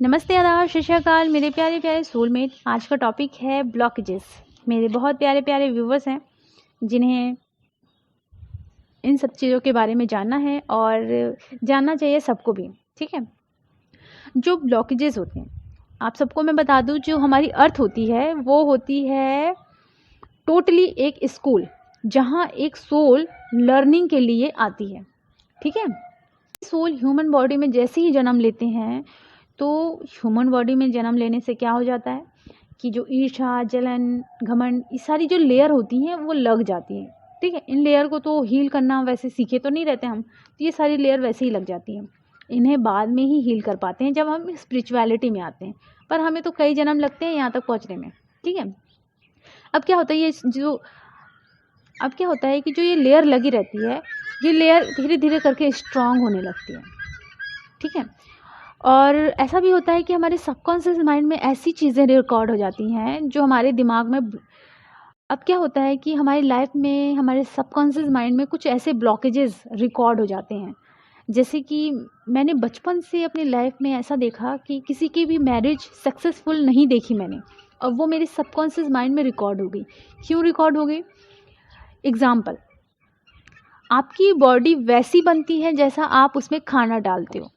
नमस्ते, आदाब, सत श्री अकाल मेरे प्यारे प्यारे सोलमेट। आज का टॉपिक है ब्लॉकेजेस। मेरे बहुत प्यारे प्यारे व्यूवर्स हैं जिन्हें इन सब चीज़ों के बारे में जानना है और जानना चाहिए सबको भी। ठीक है, जो ब्लॉकेजेस होते हैं आप सबको मैं बता दूं, जो हमारी अर्थ होती है वो होती है टोटली एक स्कूल जहां एक सोल लर्निंग के लिए आती है। ठीक है, सोल ह्यूमन बॉडी में जैसे ही जन्म लेते हैं तो ह्यूमन बॉडी में जन्म लेने से क्या हो जाता है कि जो ईर्ष्या, जलन, घमंड, ये सारी जो लेयर होती हैं वो लग जाती है। ठीक है, इन लेयर को तो हील करना वैसे सीखे तो नहीं रहते हम, तो ये सारी लेयर वैसे ही लग जाती हैं। इन्हें बाद में ही हील कर पाते हैं जब हम स्पिरिचुअलिटी में आते हैं, पर हमें तो कई जन्म लगते हैं यहाँ तक पहुँचने में। ठीक है, अब क्या होता है कि जो ये लेयर लगी रहती है, ये लेयर धीरे धीरे करके स्ट्रांग होने लगती है। ठीक है, और ऐसा भी होता है कि हमारे सबकॉन्शियस माइंड में ऐसी चीज़ें रिकॉर्ड हो जाती हैं जो हमारे दिमाग में। अब क्या होता है कि हमारी लाइफ में हमारे सबकॉन्शियस माइंड में कुछ ऐसे ब्लॉकेजेस रिकॉर्ड हो जाते हैं। जैसे कि मैंने बचपन से अपनी लाइफ में ऐसा देखा कि किसी की भी मैरिज सक्सेसफुल नहीं देखी मैंने, और वो मेरे सबकॉन्शियस माइंड में रिकॉर्ड हो गई। क्यों रिकॉर्ड हो गई? एग्ज़ाम्पल, आपकी बॉडी वैसी बनती है जैसा आप उसमें खाना डालते हो,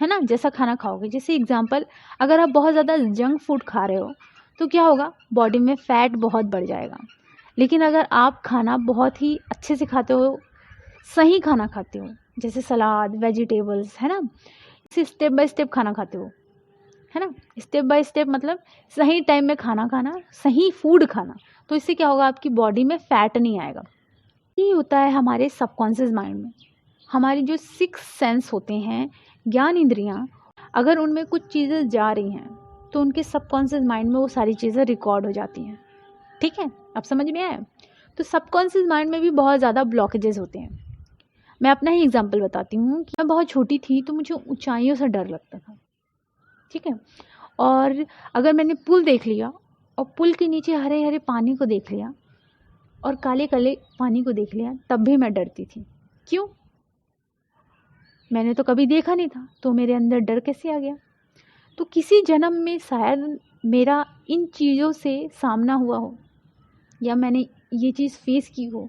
है ना, जैसा खाना खाओगे। जैसे एग्जांपल, अगर आप बहुत ज़्यादा जंक फूड खा रहे हो तो क्या होगा, बॉडी में फ़ैट बहुत बढ़ जाएगा। लेकिन अगर आप खाना बहुत ही अच्छे से खाते हो, सही खाना खाते हो, जैसे सलाद, वेजिटेबल्स, है ना, इसे स्टेप बाय स्टेप खाना खाते हो, है ना, स्टेप बाय स्टेप मतलब सही टाइम में खाना खाना, सही फूड खाना, तो इससे क्या होगा, आपकी बॉडी में फ़ैट नहीं आएगा। ये होता है हमारे सबकॉन्शियस माइंड में। हमारी जो 6 सेंस होते हैं, ज्ञान इंद्रियां, अगर उनमें कुछ चीज़ें जा रही हैं तो उनके सबकॉन्शियस माइंड में वो सारी चीज़ें रिकॉर्ड हो जाती हैं। ठीक है, अब समझ में आया? तो सबकॉन्शियस माइंड में भी बहुत ज़्यादा ब्लॉकेजेस होते हैं। मैं अपना ही एग्जांपल बताती हूँ कि मैं बहुत छोटी थी तो मुझे ऊंचाइयों से डर लगता था। ठीक है, और अगर मैंने पुल देख लिया और पुल के नीचे हरे हरे पानी को देख लिया और काले काले पानी को देख लिया, तब भी मैं डरती थी। क्यों? मैंने तो कभी देखा नहीं था, तो मेरे अंदर डर कैसे आ गया? तो किसी जन्म में शायद मेरा इन चीज़ों से सामना हुआ हो, या मैंने ये चीज़ फेस की हो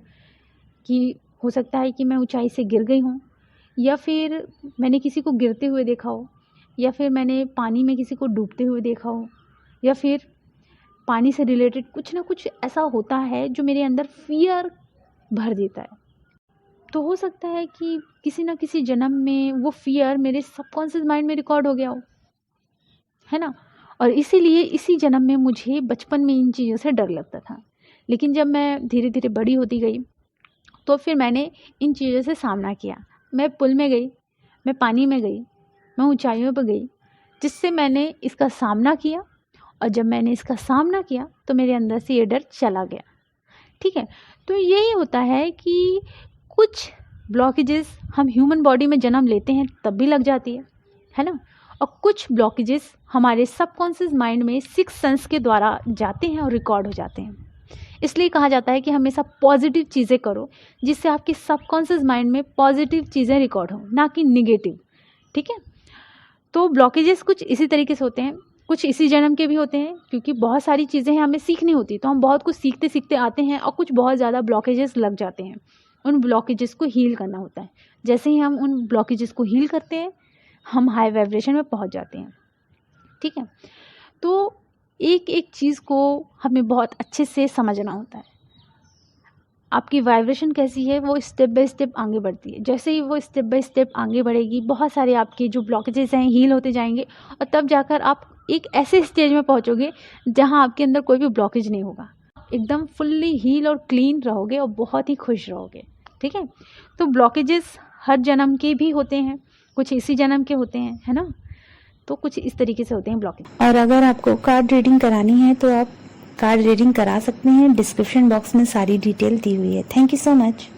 कि हो सकता है कि मैं ऊंचाई से गिर गई हूँ, या फिर मैंने किसी को गिरते हुए देखा हो, या फिर मैंने पानी में किसी को डूबते हुए देखा हो, या फिर पानी से रिलेटेड कुछ ना कुछ ऐसा होता है जो मेरे अंदर फियर भर देता है। तो हो सकता है कि किसी ना किसी जन्म में वो फियर मेरे सबकॉन्शियस माइंड में रिकॉर्ड हो गया हो, है ना, और इसीलिए इसी जन्म में मुझे बचपन में इन चीज़ों से डर लगता था। लेकिन जब मैं धीरे धीरे बड़ी होती गई तो फिर मैंने इन चीज़ों से सामना किया। मैं पुल में गई, मैं पानी में गई, मैं ऊंचाइयों पर गई, जिससे मैंने इसका सामना किया, और जब मैंने इसका सामना किया तो मेरे अंदर से ये डर चला गया। ठीक है, तो यही होता है कि कुछ ब्लॉकेजेस हम ह्यूमन बॉडी में जन्म लेते हैं तब भी लग जाती है ना, और कुछ ब्लॉकेजेस हमारे सबकॉन्शियस माइंड में 6 सेंस के द्वारा जाते हैं और रिकॉर्ड हो जाते हैं। इसलिए कहा जाता है कि हमेशा पॉजिटिव चीज़ें करो, जिससे आपके सबकॉन्शियस माइंड में पॉजिटिव चीज़ें रिकॉर्ड हो, ना कि निगेटिव। ठीक है, तो ब्लॉकेजेस कुछ इसी तरीके से होते हैं, कुछ इसी जन्म के भी होते हैं, क्योंकि बहुत सारी चीज़ें हमें सीखनी होती, तो हम बहुत कुछ सीखते सीखते आते हैं, और कुछ बहुत ज़्यादा ब्लॉकेजेस लग जाते हैं। उन ब्लॉकेजेस को हील करना होता है। जैसे ही हम उन ब्लॉकेजेस को हील करते हैं, हम हाई वाइब्रेशन में पहुंच जाते हैं। ठीक है, तो एक एक चीज़ को हमें बहुत अच्छे से समझना होता है। आपकी वाइब्रेशन कैसी है, वो स्टेप बाय स्टेप आगे बढ़ती है। जैसे ही वो स्टेप बाय स्टेप आगे बढ़ेगी, बहुत सारे आपके जो ब्लॉकेजेस हैं हील होते जाएंगे, और तब जाकर आप एक ऐसे स्टेज में पहुंचोगे जहां आपके अंदर कोई भी ब्लॉकेज नहीं होगा। एकदम फुल्ली हील और क्लीन रहोगे और बहुत ही खुश रहोगे। ठीक है, तो ब्लॉकेजेस हर जन्म के भी होते हैं, कुछ इसी जन्म के होते हैं, है ना, तो कुछ इस तरीके से होते हैं ब्लॉकेज। और अगर आपको कार्ड रीडिंग करानी है तो आप कार्ड रीडिंग करा सकते हैं। डिस्क्रिप्शन बॉक्स में सारी डिटेल दी हुई है। Thank you so much.